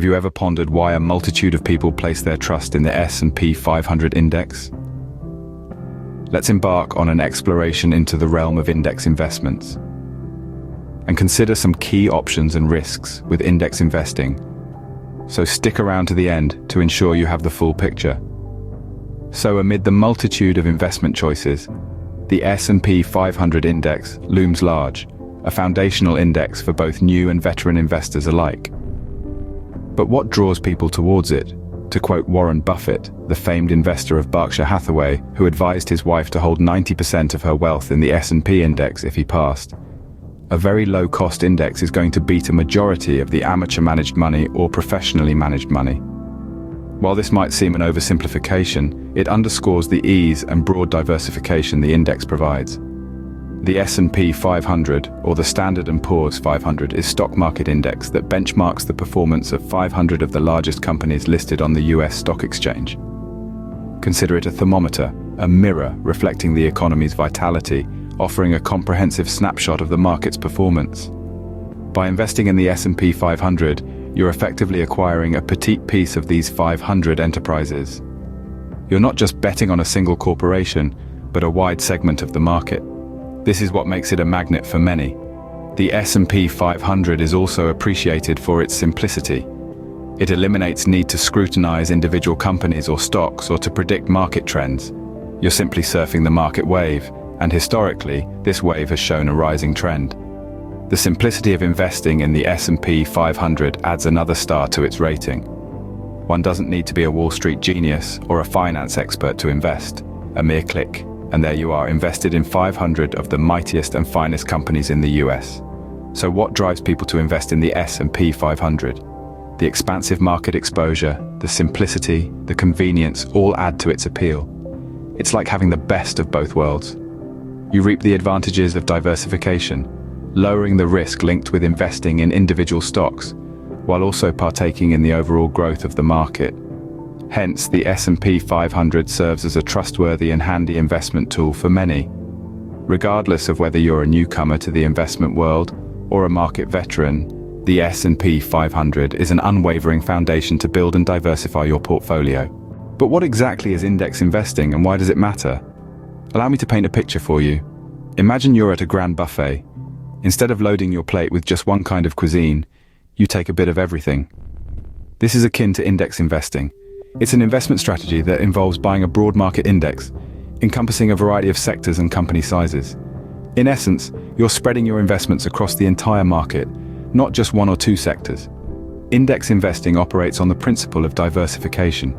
Have you ever pondered why a multitude of people place their trust in the S&P 500 index? Let's embark on an exploration into the realm of index investments and consider some key options and risks with index investing. So stick around to the end to ensure you have the full picture. So amid the multitude of investment choices, the S&P 500 index looms large, a foundational index for both new and veteran investors alike. But what draws people towards it? To quote Warren Buffett, the famed investor of Berkshire Hathaway, who advised his wife to hold 90% of her wealth in the S&P index if he passed, a very low-cost index is going to beat a majority of the amateur-managed money or professionally managed money. While this might seem an oversimplification, it underscores the ease and broad diversification the index provides. The S&P 500, or the Standard & Poor's 500, is a stock market index that benchmarks the performance of 500 of the largest companies listed on the US stock exchange. Consider it a thermometer, a mirror reflecting the economy's vitality, offering a comprehensive snapshot of the market's performance. By investing in the S&P 500, you're effectively acquiring a petite piece of these 500 enterprises. You're not just betting on a single corporation, but a wide segment of the market. This is what makes it a magnet for many. The S&P 500 is also appreciated for its simplicity. It eliminates need to scrutinize individual companies or stocks or to predict market trends. You're simply surfing the market wave, and historically, this wave has shown a rising trend. The simplicity of investing in the S&P 500 adds another star to its rating. One doesn't need to be a Wall Street genius or a finance expert to invest. A mere click, and there you are, invested in 500 of the mightiest and finest companies in the US. So what drives people to invest in the S&P 500? The expansive market exposure, the simplicity, the convenience all add to its appeal. It's like having the best of both worlds. You reap the advantages of diversification, lowering the risk linked with investing in individual stocks, while also partaking in the overall growth of the market. Hence, the S&P 500 serves as a trustworthy and handy investment tool for many. Regardless of whether you're a newcomer to the investment world or a market veteran, the S&P 500 is an unwavering foundation to build and diversify your portfolio. But what exactly is index investing and why does it matter? Allow me to paint a picture for you. Imagine you're at a grand buffet. Instead of loading your plate with just one kind of cuisine, you take a bit of everything. This is akin to index investing. It's an investment strategy that involves buying a broad market index, encompassing a variety of sectors and company sizes. In essence, you're spreading your investments across the entire market, not just one or two sectors. Index investing operates on the principle of diversification.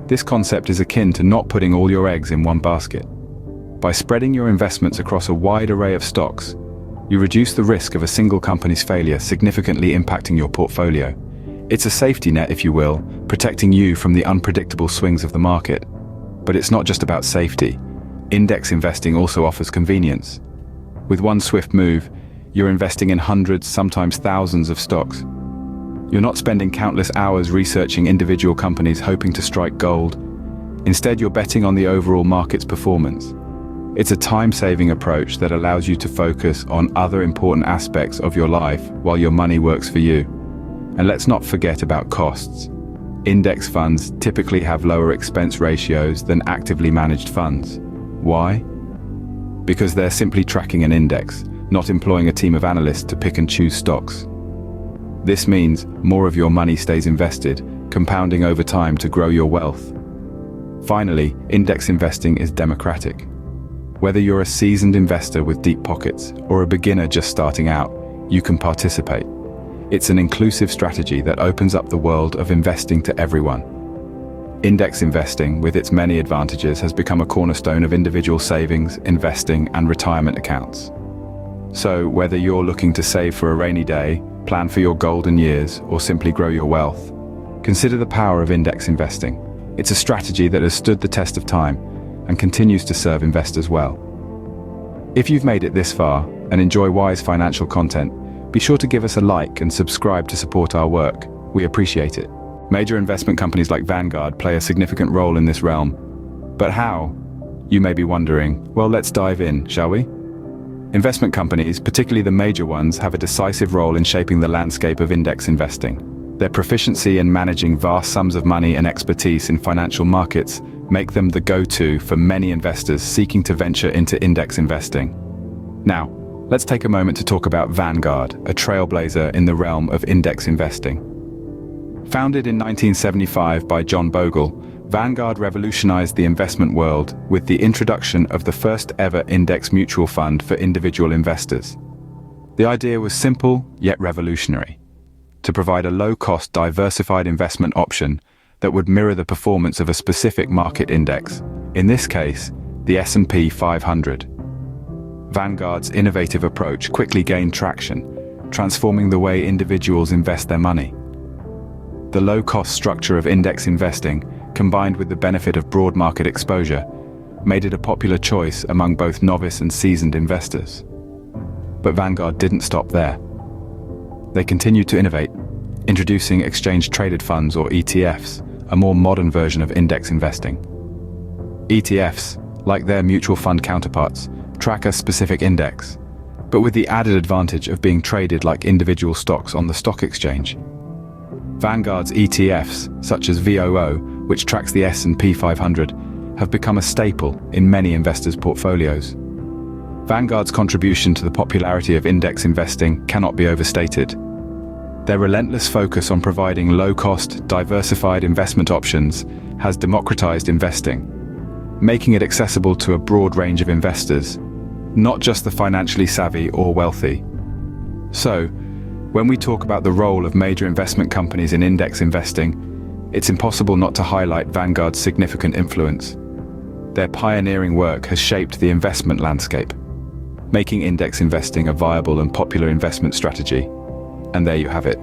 This concept is akin to not putting all your eggs in one basket. By spreading your investments across a wide array of stocks, you reduce the risk of a single company's failure, significantly impacting your portfolio. It's a safety net, if you will, protecting you from the unpredictable swings of the market. But it's not just about safety. Index investing also offers convenience. With one swift move, you're investing in hundreds, sometimes thousands of stocks. You're not spending countless hours researching individual companies hoping to strike gold. Instead, you're betting on the overall market's performance. It's a time-saving approach that allows you to focus on other important aspects of your life while your money works for you. And let's not forget about costs. Index funds typically have lower expense ratios than actively managed funds. Why? Because they're simply tracking an index, not employing a team of analysts to pick and choose stocks. This means more of your money stays invested, compounding over time to grow your wealth. Finally, index investing is democratic. Whether you're a seasoned investor with deep pockets or a beginner just starting out, you can participate. It's an inclusive strategy that opens up the world of investing to everyone. Index investing, with its many advantages, has become a cornerstone of individual savings, investing, and retirement accounts. So, whether you're looking to save for a rainy day, plan for your golden years, or simply grow your wealth, consider the power of index investing. It's a strategy that has stood the test of time and continues to serve investors well. If you've made it this far and enjoy wise financial content, be sure to give us a like and subscribe to support our work. We appreciate it. Major investment companies like Vanguard play a significant role in this realm. But how? You may be wondering. Well, let's dive in, shall we? Investment companies, particularly the major ones, have a decisive role in shaping the landscape of index investing. Their proficiency in managing vast sums of money and expertise in financial markets make them the go-to for many investors seeking to venture into index investing. Now, let's take a moment to talk about Vanguard, a trailblazer in the realm of index investing. Founded in 1975 by John Bogle, Vanguard revolutionized the investment world with the introduction of the first ever index mutual fund for individual investors. The idea was simple yet revolutionary: to provide a low-cost, diversified investment option that would mirror the performance of a specific market index, in this case, the S&P 500. Vanguard's innovative approach quickly gained traction, transforming the way individuals invest their money. The low-cost structure of index investing, combined with the benefit of broad market exposure, made it a popular choice among both novice and seasoned investors. But Vanguard didn't stop there. They continued to innovate, introducing exchange-traded funds or ETFs, a more modern version of index investing. ETFs, like their mutual fund counterparts, track a specific index, but with the added advantage of being traded like individual stocks on the stock exchange. Vanguard's ETFs, such as VOO, which tracks the S&P 500, have become a staple in many investors' portfolios. Vanguard's contribution to the popularity of index investing cannot be overstated. Their relentless focus on providing low-cost, diversified investment options has democratized investing, making it accessible to a broad range of investors, not just the financially savvy or wealthy. So, when we talk about the role of major investment companies in index investing, it's impossible not to highlight Vanguard's significant influence. Their pioneering work has shaped the investment landscape, making index investing a viable and popular investment strategy. And there you have it.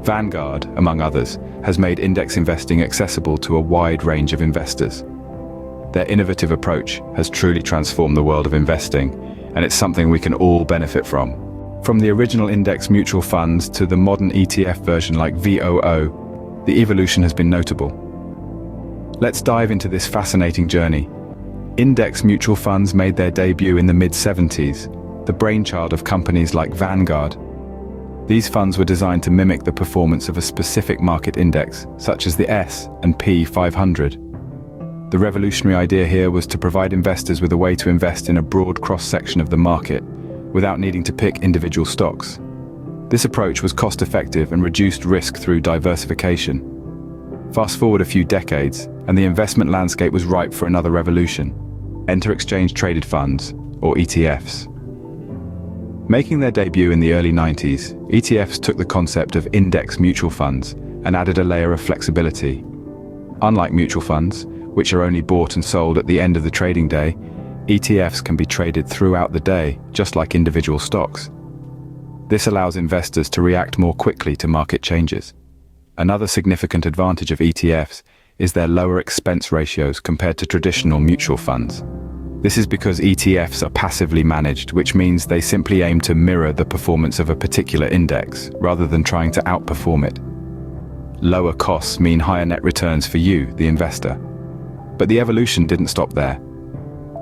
Vanguard, among others, has made index investing accessible to a wide range of investors. Their innovative approach has truly transformed the world of investing, and it's something we can all benefit from. From the original index mutual funds to the modern ETF version like VOO, the evolution has been notable. Let's dive into this fascinating journey. Index mutual funds made their debut in the mid-70s, the brainchild of companies like Vanguard. These funds were designed to mimic the performance of a specific market index, such as the S&P 500. The revolutionary idea here was to provide investors with a way to invest in a broad cross-section of the market, without needing to pick individual stocks. This approach was cost-effective and reduced risk through diversification. Fast forward a few decades, and the investment landscape was ripe for another revolution. Enter exchange-traded funds, or ETFs. Making their debut in the early 90s, ETFs took the concept of index mutual funds and added a layer of flexibility. Unlike mutual funds, which are only bought and sold at the end of the trading day, ETFs can be traded throughout the day, just like individual stocks. This allows investors to react more quickly to market changes. Another significant advantage of ETFs is their lower expense ratios compared to traditional mutual funds. This is because ETFs are passively managed, which means they simply aim to mirror the performance of a particular index, rather than trying to outperform it. Lower costs mean higher net returns for you, the investor. But the evolution didn't stop there.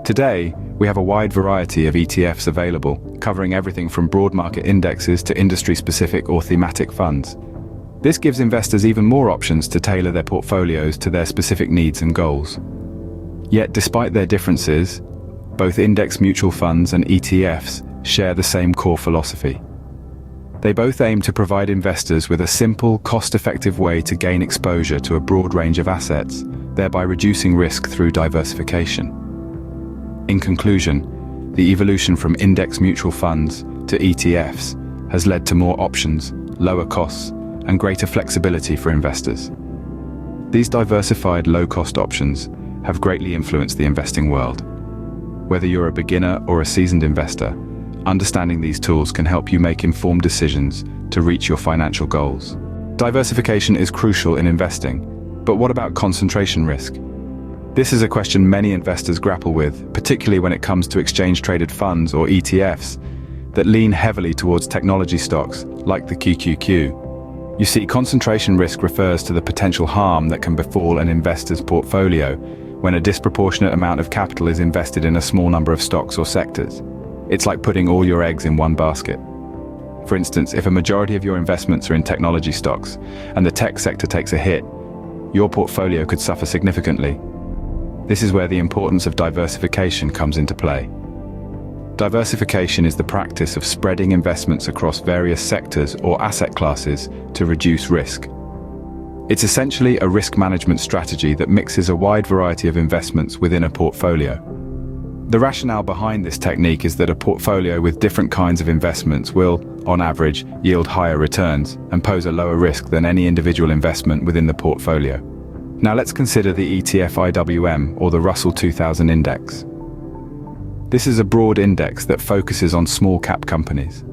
Today, we have a wide variety of ETFs available, covering everything from broad market indexes to industry-specific or thematic funds. This gives investors even more options to tailor their portfolios to their specific needs and goals. Yet, despite their differences, both index mutual funds and ETFs share the same core philosophy. They both aim to provide investors with a simple, cost-effective way to gain exposure to a broad range of assets, thereby reducing risk through diversification. In conclusion, the evolution from index mutual funds to ETFs has led to more options, lower costs, and greater flexibility for investors. These diversified low-cost options have greatly influenced the investing world. Whether you're a beginner or a seasoned investor, understanding these tools can help you make informed decisions to reach your financial goals. Diversification is crucial in investing, but what about concentration risk? This is a question many investors grapple with, particularly when it comes to exchange-traded funds or ETFs that lean heavily towards technology stocks like the QQQ. You see, concentration risk refers to the potential harm that can befall an investor's portfolio when a disproportionate amount of capital is invested in a small number of stocks or sectors. It's like putting all your eggs in one basket. For instance, if a majority of your investments are in technology stocks and the tech sector takes a hit, your portfolio could suffer significantly. This is where the importance of diversification comes into play. Diversification is the practice of spreading investments across various sectors or asset classes to reduce risk. It's essentially a risk management strategy that mixes a wide variety of investments within a portfolio. The rationale behind this technique is that a portfolio with different kinds of investments will, on average, yield higher returns and pose a lower risk than any individual investment within the portfolio. Now let's consider the ETF IWM, or the Russell 2000 Index. This is a broad index that focuses on small-cap companies.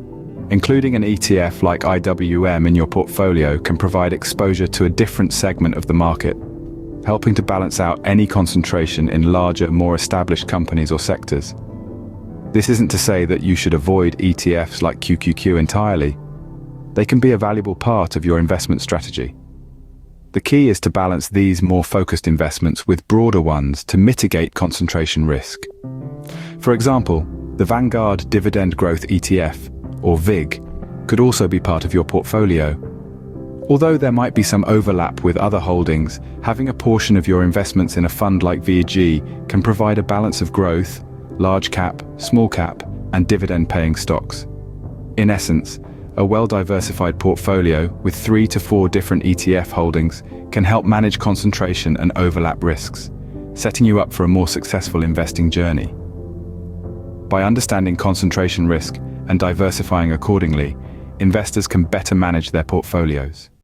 Including an ETF like IWM in your portfolio can provide exposure to a different segment of the market, helping to balance out any concentration in larger, more established companies or sectors. This isn't to say that you should avoid ETFs like QQQ entirely. They can be a valuable part of your investment strategy. The key is to balance these more focused investments with broader ones to mitigate concentration risk. For example, the Vanguard Dividend Growth ETF, or VIG, could also be part of your portfolio. Although there might be some overlap with other holdings, having a portion of your investments in a fund like VIG can provide a balance of growth, large cap, small cap, and dividend-paying stocks. In essence, a well-diversified portfolio with 3 to 4 different ETF holdings can help manage concentration and overlap risks, setting you up for a more successful investing journey. By understanding concentration risk and diversifying accordingly, investors can better manage their portfolios.